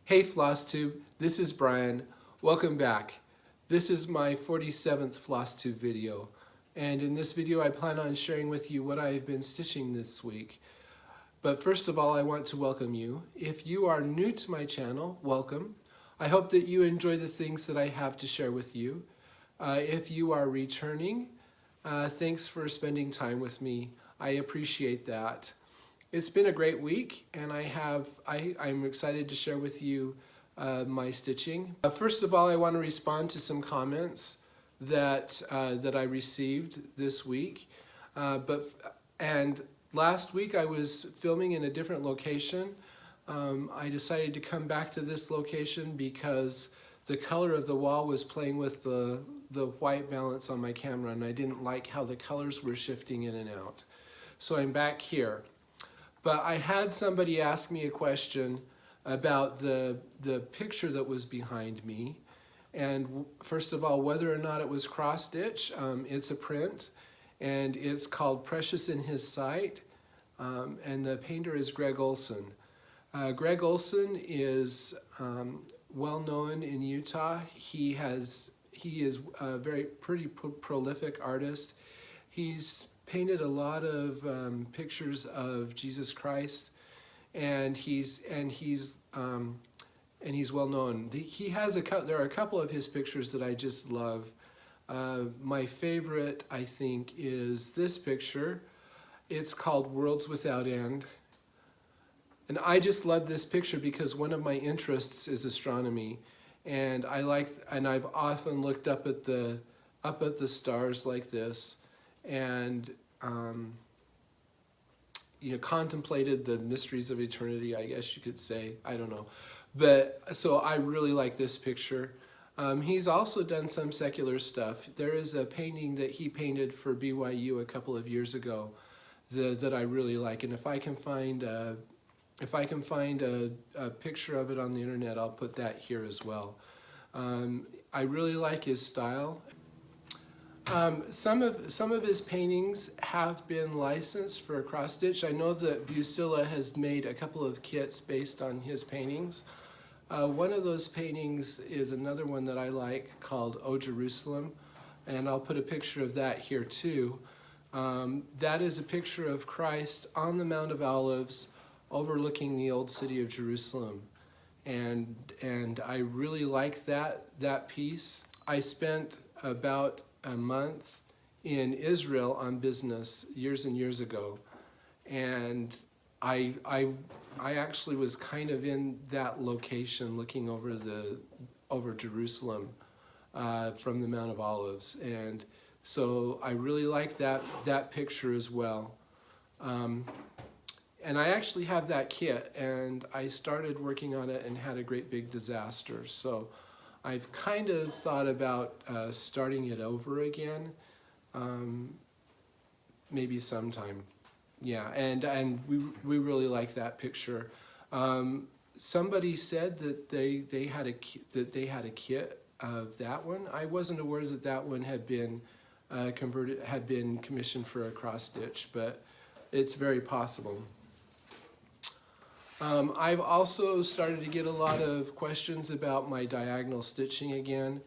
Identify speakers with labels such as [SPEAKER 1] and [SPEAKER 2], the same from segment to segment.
[SPEAKER 1] Hey Floss Tube, this is Brian. Welcome back. This is my 47th Floss Tube video, and in this video I plan on sharing with you what I've been stitching this week. But first of all, I want to welcome you. If you are new to my channel, welcome. I hope that you enjoy the things that I have to share with you. If you are returning, thanks for spending time with me. I appreciate that. It's been a great week, and I'm excited to share with you my stitching. First of all, I want to respond to some comments that I received this week. And last week I was filming in a different location. I decided to come back to this location because the color of the wall was playing with the white balance on my camera, and I didn't like how the colors were shifting in and out. So I'm back here. But I had somebody ask me a question about the picture that was behind me. And first of all, whether or not it was cross stitch. It's a print, and it's called Precious in His Sight. And the painter is Greg Olson. Greg Olson is well known in Utah. He is a pretty prolific artist. He's painted a lot of pictures of Jesus Christ, and he's well known. There are a couple of his pictures that I just love. My favorite, I think, is this picture. It's called Worlds Without End, and I just love this picture because one of my interests is astronomy, and I've often looked up at the stars like this, and contemplated the mysteries of eternity, I guess you could say. I don't know, but so I really like this picture. He's also done some secular stuff. There is a painting that he painted for BYU a couple of years ago that I really like, and if I can find a picture of it on the internet, I'll put that here as well. I really like his style. Some of his paintings have been licensed for cross stitch. I know that Busilla has made a couple of kits based on his paintings. One of those paintings is another one that I like called O Jerusalem, and I'll put a picture of that here too. That is a picture of Christ on the Mount of Olives overlooking the old city of Jerusalem, and I really like that piece. I spent about a month in Israel on business years and years ago, and I actually was kind of in that location looking over Jerusalem from the Mount of Olives, and so I really like that picture as well. And I actually have that kit, and I started working on it and had a great big disaster. So I've kind of thought about starting it over again, maybe sometime. Yeah, and we really like that picture. Somebody said that they had a kit of that one. I wasn't aware that one had been commissioned for a cross stitch, but it's very possible. I've also started to get a lot of questions about my diagonal stitching again,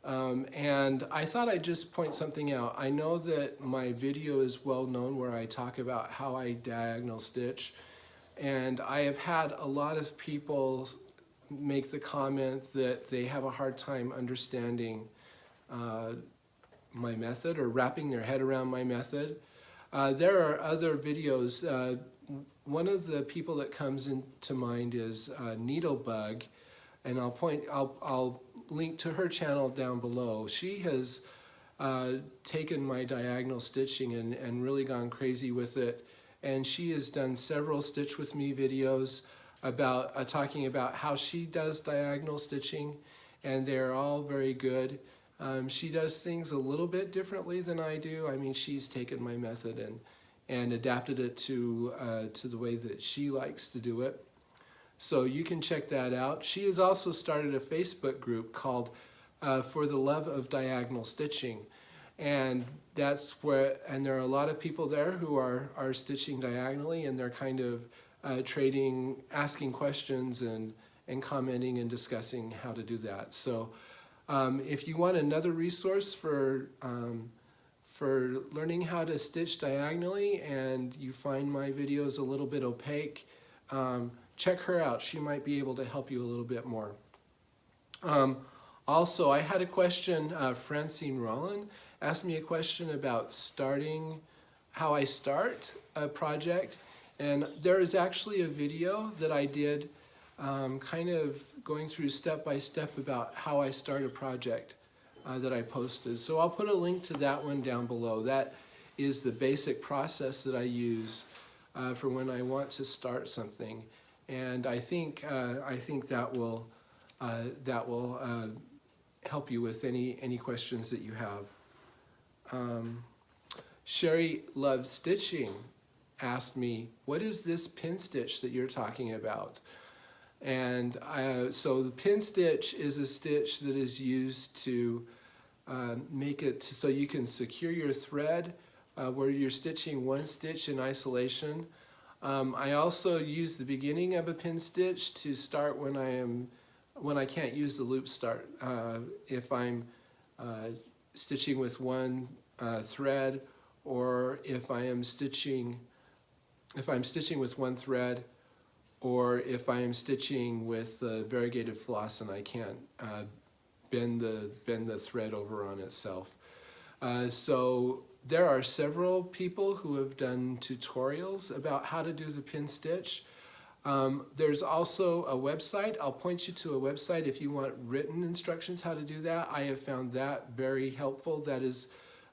[SPEAKER 1] and I thought I'd just point something out. I know that my video is well known where I talk about how I diagonal stitch, and I have had a lot of people make the comment that they have a hard time understanding my method or wrapping their head around my method. There are other videos. One of the people that comes into mind is Needlebug, and I'll link to her channel down below. She has taken my diagonal stitching and really gone crazy with it, and she has done several Stitch With Me videos about talking about how she does diagonal stitching, and they're all very good. She does things a little bit differently than I do. I mean, she's taken my method and adapted it to the way that she likes to do it. So you can check that out. She has also started a Facebook group called For the Love of Diagonal Stitching. And there are a lot of people there who are stitching diagonally, and they're kind of trading, asking questions and and commenting and discussing how to do that. So if you want another resource for learning how to stitch diagonally and you find my videos a little bit opaque, check her out. She might be able to help you a little bit more. Also, I had a question, Francine Rollin asked me a question about how I start a project. And there is actually a video that I did kind of going through step by step about how I start a project that I posted. So I'll put a link to that one down below. That is the basic process that I use for when I want to start something. And I think that will help you with any questions that you have. Sherry Loves Stitching asked me, what is this pin stitch that you're talking about? And so the pin stitch is a stitch that is used to make it so you can secure your thread where you're stitching one stitch in isolation. I also use the beginning of a pin stitch to start when I can't use the loop start. If I'm stitching with one thread, or if I'm stitching with one thread, or if I am stitching with the variegated floss and I can't bend the thread over on itself. So there are several people who have done tutorials about how to do the pin stitch. There's also a website. I'll point you to a website if you want written instructions how to do that. I have found that very helpful. That is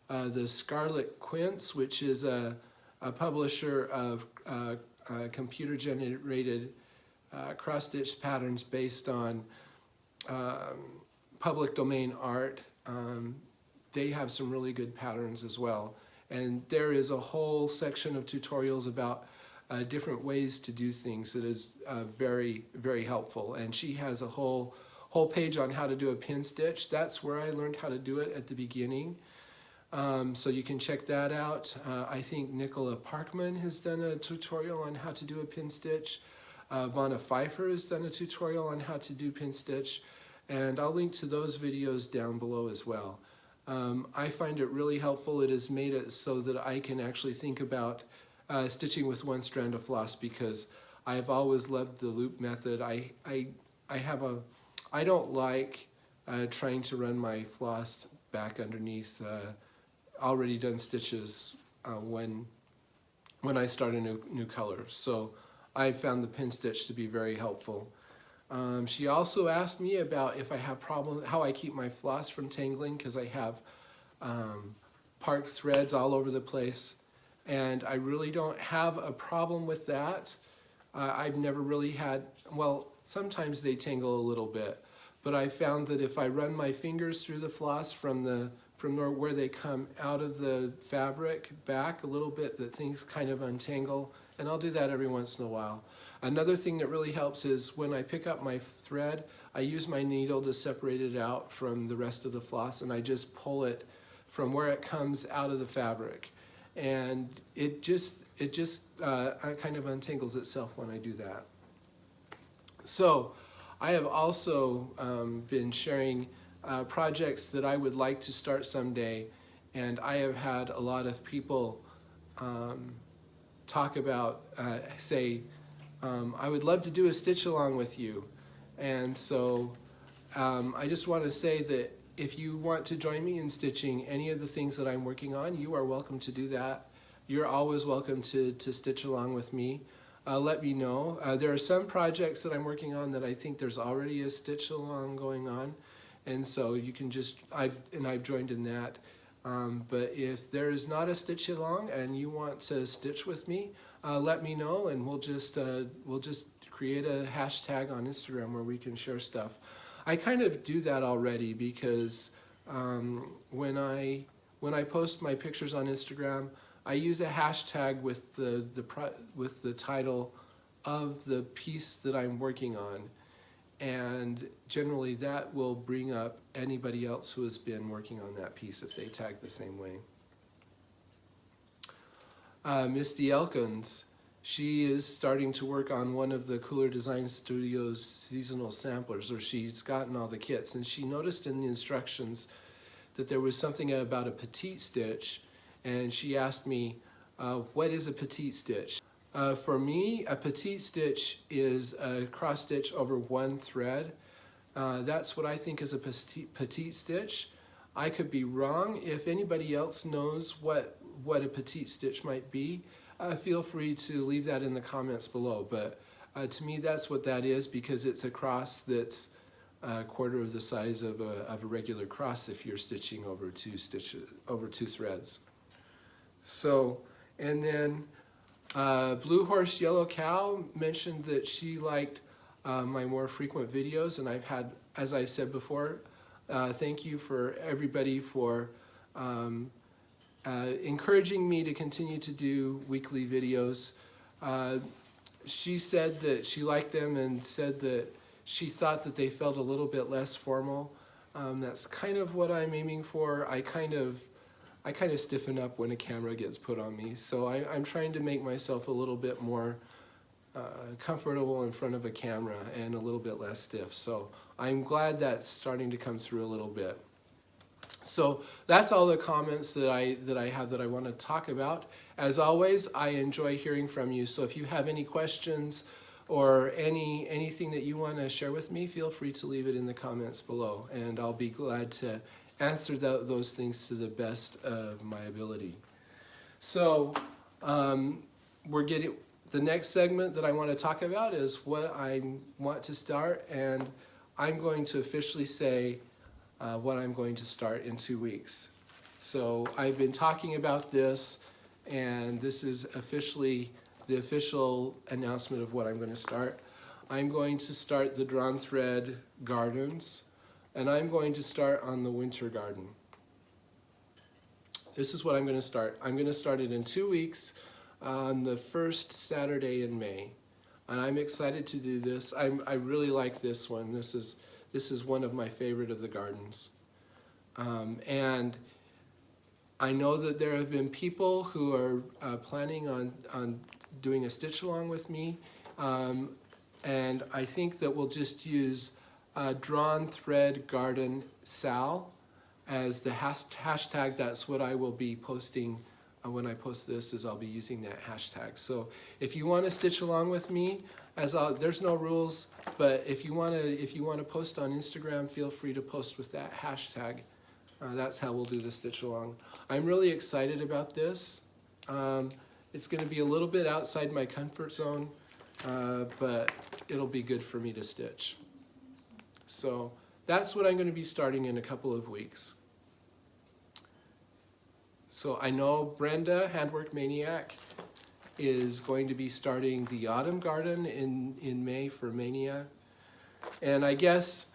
[SPEAKER 1] the Scarlet Quince, which is a publisher of computer-generated cross-stitch patterns based on public domain art. They have some really good patterns as well. And there is a whole section of tutorials about different ways to do things that is very, very helpful. And she has a whole page on how to do a pin stitch. That's where I learned how to do it at the beginning. So you can check that out. I think Nicola Parkman has done a tutorial on how to do a pin stitch. Vanna Pfeiffer has done a tutorial on how to do pin stitch. And I'll link to those videos down below as well. I find it really helpful. It has made it so that I can actually think about stitching with one strand of floss, because I've always loved the loop method. I don't like trying to run my floss back underneath already done stitches when I start a new color. So I found the pin stitch to be very helpful. She also asked me about if I have problems, how I keep my floss from tangling, because I have parked threads all over the place. And I really don't have a problem with that. I've never really had, well, sometimes they tangle a little bit, but I found that if I run my fingers through the floss from where they come out of the fabric back a little bit, that things kind of untangle, and I'll do that every once in a while. Another thing that really helps is when I pick up my thread, I use my needle to separate it out from the rest of the floss, and I just pull it from where it comes out of the fabric. And it just kind of untangles itself when I do that. So I have also been sharing projects that I would like to start someday, and I have had a lot of people talk about, say, I would love to do a stitch along with you. And so I just want to say that if you want to join me in stitching any of the things that I'm working on, you are welcome to do that. You're always welcome to stitch along with me. Let me know. There are some projects that I'm working on that I think there's already a stitch along going on, and so you can just, I've joined in that. But if there is not a stitch along and you want to stitch with me, let me know, and we'll just create a hashtag on Instagram where we can share stuff. I kind of do that already, because when I post my pictures on Instagram, I use a hashtag with the title of the piece that I'm working on, and generally that will bring up anybody else who has been working on that piece if they tag the same way. Misty Elkins She is starting to work on one of the Cooler Design Studios seasonal samplers, or she's gotten all the kits, and she noticed in the instructions that there was something about a petite stitch, and she asked me, what is a petite stitch? For me, a petite stitch is a cross stitch over one thread. That's what I think is a petite stitch. I could be wrong. If anybody else knows what a petite stitch might be, feel free to leave that in the comments below. But to me, that's what that is, because it's a cross that's a quarter of the size of a regular cross if you're stitching over two threads. So, and then Blue Horse Yellow Cow mentioned that she liked my more frequent videos, and I've had, as I said before, thank you for everybody for encouraging me to continue to do weekly videos. She said that she liked them and said that she thought that they felt a little bit less formal. That's kind of what I'm aiming for. I kind of stiffen up when a camera gets put on me, so I'm trying to make myself a little bit more comfortable in front of a camera and a little bit less stiff. So I'm glad that's starting to come through a little bit. So that's all the comments that I have that I want to talk about. As always, I enjoy hearing from you. So if you have any questions or anything that you want to share with me, feel free to leave it in the comments below, and I'll be glad to answer those things to the best of my ability. So we're getting the next segment that I want to talk about is what I want to start, and I'm going to officially say what I'm going to start in 2 weeks. So I've been talking about this, and this is officially the official announcement of what I'm going to start. I'm going to start the drawn thread gardens, and I'm going to start on the winter garden. This is what I'm going to start. I'm going to start it in 2 weeks on the first Saturday in May, and I'm excited to do this. I really like this one. This is one of my favorite of the gardens. And I know that there have been people who are planning on doing a stitch along with me, and I think that we'll just use drawn thread garden Sal as the hashtag. That's what I will be posting when I post this, is I'll be using that hashtag. So if you want to stitch along with me, there's no rules, but if you want to post on Instagram, feel free to post with that hashtag. That's how we'll do the stitch along. I'm really excited about this. It's going to be a little bit outside my comfort zone, but it'll be good for me to stitch. So that's what I'm going to be starting in a couple of weeks. So I know Brenda, Handwork Maniac, is going to be starting the autumn garden in May for Mania, and I guess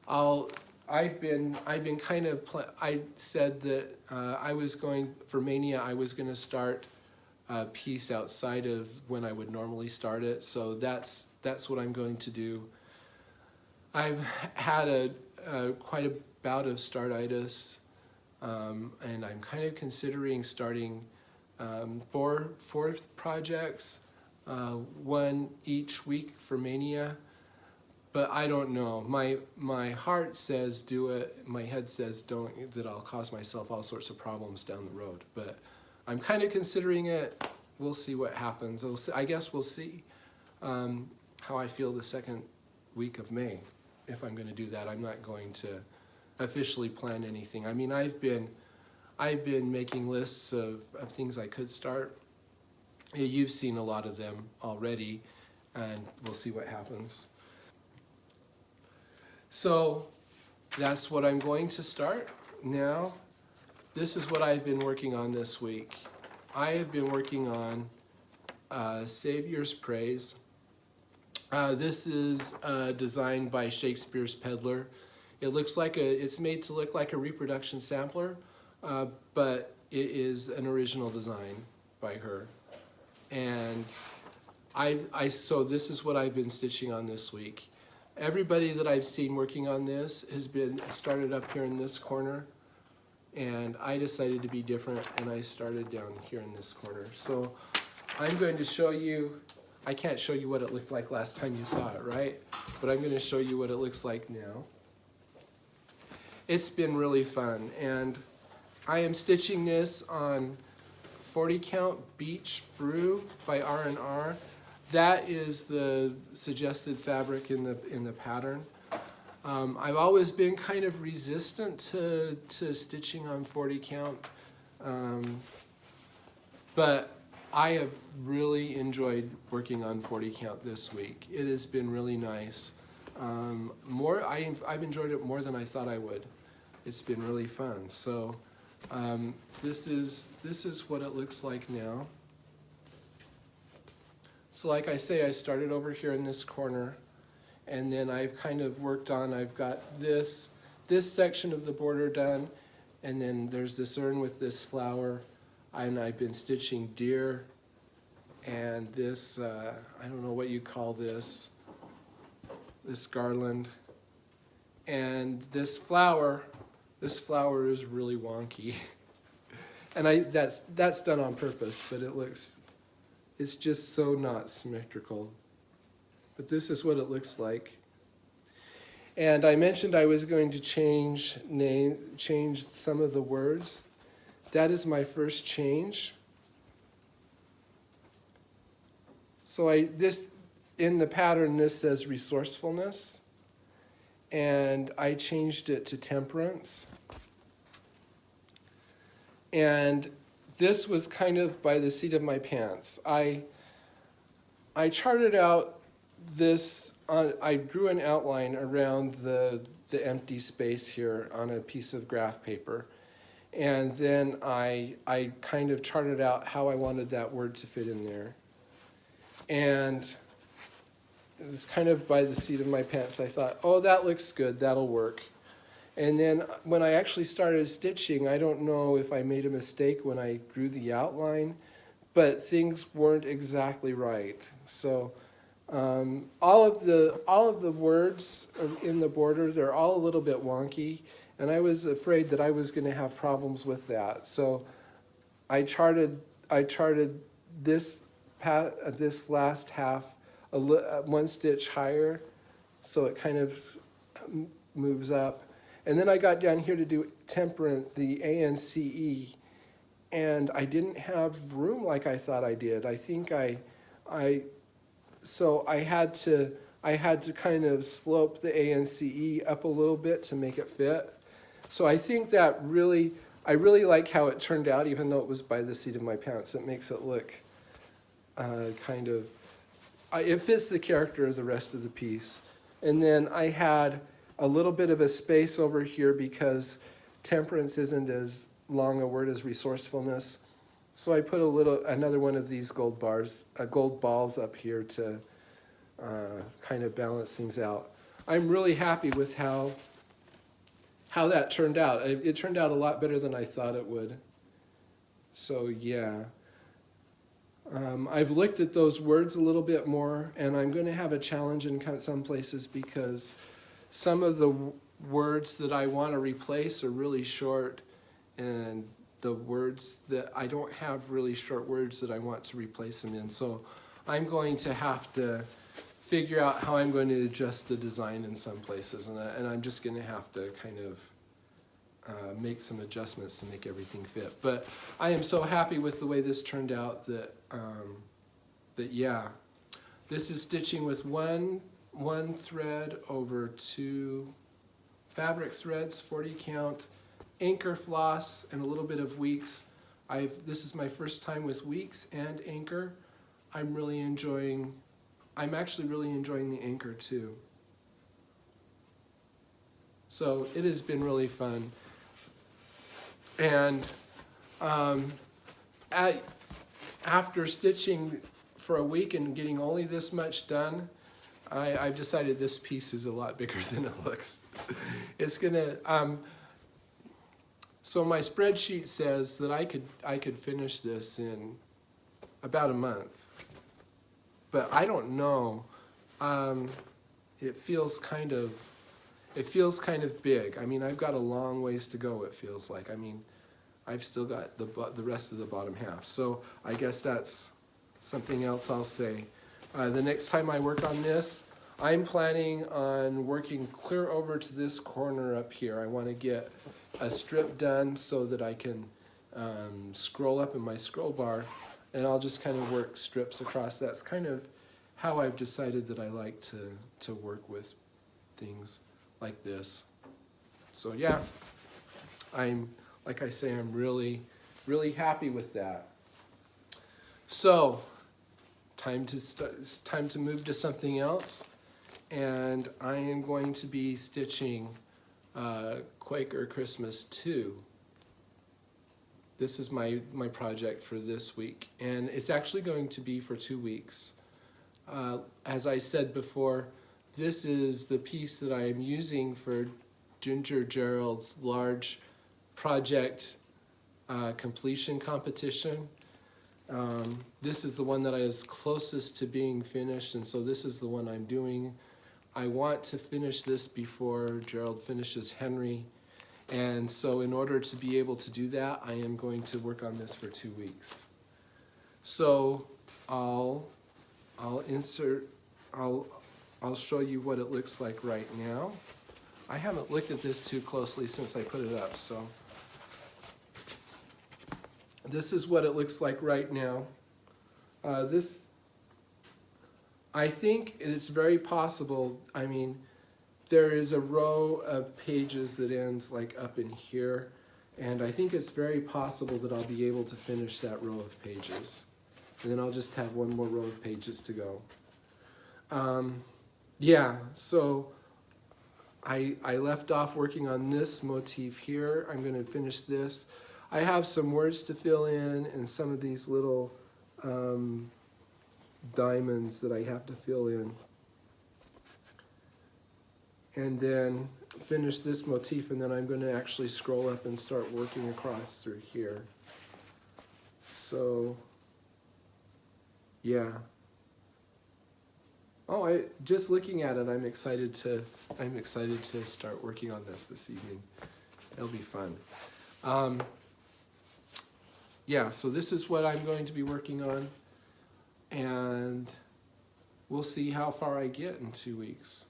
[SPEAKER 1] I've been kind of I said that I was going for Mania. I was going to start a piece outside of when I would normally start it, so that's what I'm going to do. I've had quite a bout of startitis, and I'm kind of considering starting 4 projects, 1 each week for Mania, but I don't know. My heart says do it, my head says don't, that I'll cause myself all sorts of problems down the road, but I'm kind of considering it. We'll see what happens. I guess we'll see how I feel the second week of May, if I'm going to do that. I'm not going to officially plan anything. I mean, I've been making lists of things I could start. You've seen a lot of them already, and we'll see what happens. So that's what I'm going to start now. This is what I've been working on this week. I have been working on Saviours Praise. This is designed by Shakespeare's Peddler. It's made to look like a reproduction sampler, but it is an original design by her. And so this is what I've been stitching on this week. Everybody that I've seen working on this has been started up here in this corner, and I decided to be different, and I started down here in this corner. So I'm going to show you, I can't show you what it looked like last time you saw it, right? But I'm going to show you what it looks like now. It's been really fun, and I am stitching this on 40 count Beach Brew by R&R. That is the suggested fabric in the pattern. I've always been kind of resistant to stitching on 40 count, but I have really enjoyed working on 40 count this week. It has been really nice. I've enjoyed it more than I thought I would. It's been really fun. So this is what it looks like now. So like I say, I started over here in this corner, and then I've kind of worked on, I've got this section of the border done, and then there's this urn with this flower, and I've been stitching deer, and this, I don't know what you call this garland, and this flower is really wonky. And that's done on purpose, but it's just so not symmetrical. But this is what it looks like. And I mentioned I was going to change some of the words. That is my first change. So in the pattern, this says resourcefulness, and I changed it to temperance. And this was kind of by the seat of my pants. I charted out this, I drew an outline around the empty space here on a piece of graph paper. And then I kind of charted out how I wanted that word to fit in there. And it was kind of by the seat of my pants. I thought, oh, that looks good, that'll work. And then when I actually started stitching, I don't know if I made a mistake when I drew the outline, but things weren't exactly right. So all of the words in the border, they're all a little bit wonky, and I was afraid that I was going to have problems with that. So I charted this last half one stitch higher, so it kind of moves up. And then I got down here to do temperate, the ANCE, and I didn't have room like I thought I did. I think so I had to kind of slope the ANCE up a little bit to make it fit. So I think that I really like how it turned out, even though it was by the seat of my pants. It makes it look kind of, it fits the character of the rest of the piece. And then I had a little bit of a space over here because temperance isn't as long a word as resourcefulness. So I put another one of these gold balls up here to kind of balance things out. I'm really happy with how that turned out. It turned out a lot better than I thought it would. So yeah. I've looked at those words a little bit more, and I'm going to have a challenge in some places because some of the words that I want to replace are really short, and the words that I don't have really short words that I want to replace them in. So I'm going to have to figure out how I'm going to adjust the design in some places, and I'm just going to have to kind of make some adjustments to make everything fit. But I am so happy with the way this turned out that yeah, this is stitching with one thread over 2 fabric threads, 40 count, anchor floss, and a little bit of weeks. This is my first time with weeks and anchor. I'm actually really enjoying the anchor too. So it has been really fun. And after stitching for a week and getting only this much done, I've decided this piece is a lot bigger than it looks. It's gonna, so my spreadsheet says that I could finish this in about a month, but I don't know. It feels kind of big. I mean, I've got a long ways to go, it feels like. I mean, I've still got the rest of the bottom half. So I guess that's something else I'll say. The next time I work on this, I'm planning on working clear over to this corner up here. I want to get a strip done so that I can scroll up in my scroll bar, and I'll just kind of work strips across. That's kind of how I've decided that I like to work with things like this. So yeah, like I say, I'm really happy with that. So time to move to something else, and I am going to be stitching Quaker Christmas 2. This is my project for this week, and it's actually going to be for 2 weeks. As I said before, this is the piece that I am using for Ginger Gerald's large project completion competition. This is the one that is closest to being finished, and so this is the one I'm doing. I want to finish this before Gerald finishes Henry, and so in order to be able to do that, I am going to work on this for 2 weeks. So I'll show you what it looks like right now. I haven't looked at this too closely since I put it up, so this is what it looks like right now. I think it's very possible, I mean, there is a row of pages that ends like up in here, and I think it's very possible that I'll be able to finish that row of pages. And then I'll just have one more row of pages to go. Yeah, so I left off working on this motif here. I'm going to finish this. I have some words to fill in and some of these little diamonds that I have to fill in. And then finish this motif, and then I'm going to actually scroll up and start working across through here. So, yeah. Oh, just looking at it, I'm excited to start working on this evening. It'll be fun. Yeah, so this is what I'm going to be working on, and we'll see how far I get in 2 weeks.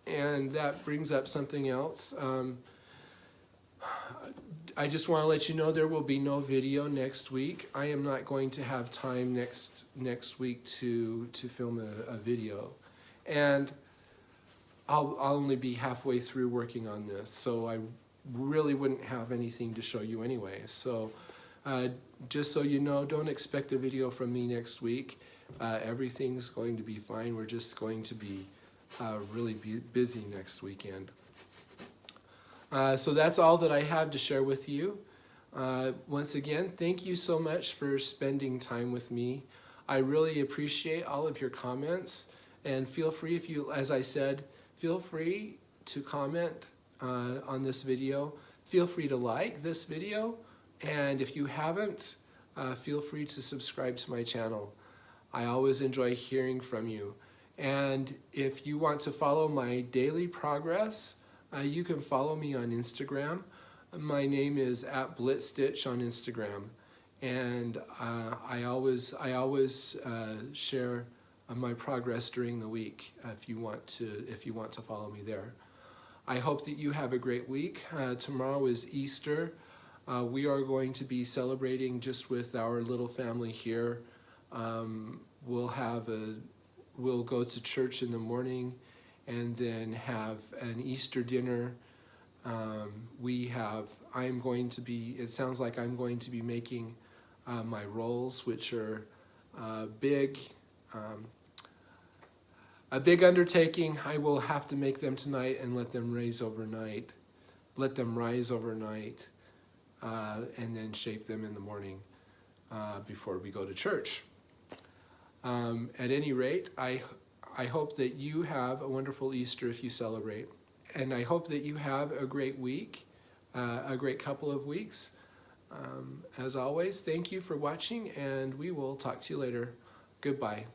[SPEAKER 1] And that brings up something else. I just want to let you know there will be no video next week. I am not going to have time next week to film a video, and I'll only be halfway through working on this, so I really wouldn't have anything to show you anyway. So just so you know, don't expect a video from me next week. Everything's going to be fine. We're just going to be really busy next weekend. So that's all that I have to share with you. Once again, thank you so much for spending time with me. I really appreciate all of your comments, and feel free, if you, as I said, feel free to comment on this video. Feel free to like this video, and if you haven't, feel free to subscribe to my channel. I always enjoy hearing from you. And if you want to follow my daily progress, you can follow me on Instagram. My name is @blitstitch on Instagram, and I always share my progress during the week. If you want to follow me there. I hope that you have a great week. Tomorrow is Easter. We are going to be celebrating just with our little family here. We'll go to church in the morning and then have an Easter dinner. It sounds like I'm going to be making my rolls, which are a big undertaking. I will have to make them tonight and let them rise overnight, and then shape them in the morning before we go to church. At any rate, I hope that you have a wonderful Easter if you celebrate, and I hope that you have a great week, a great couple of weeks. As always, thank you for watching, and we will talk to you later. Goodbye.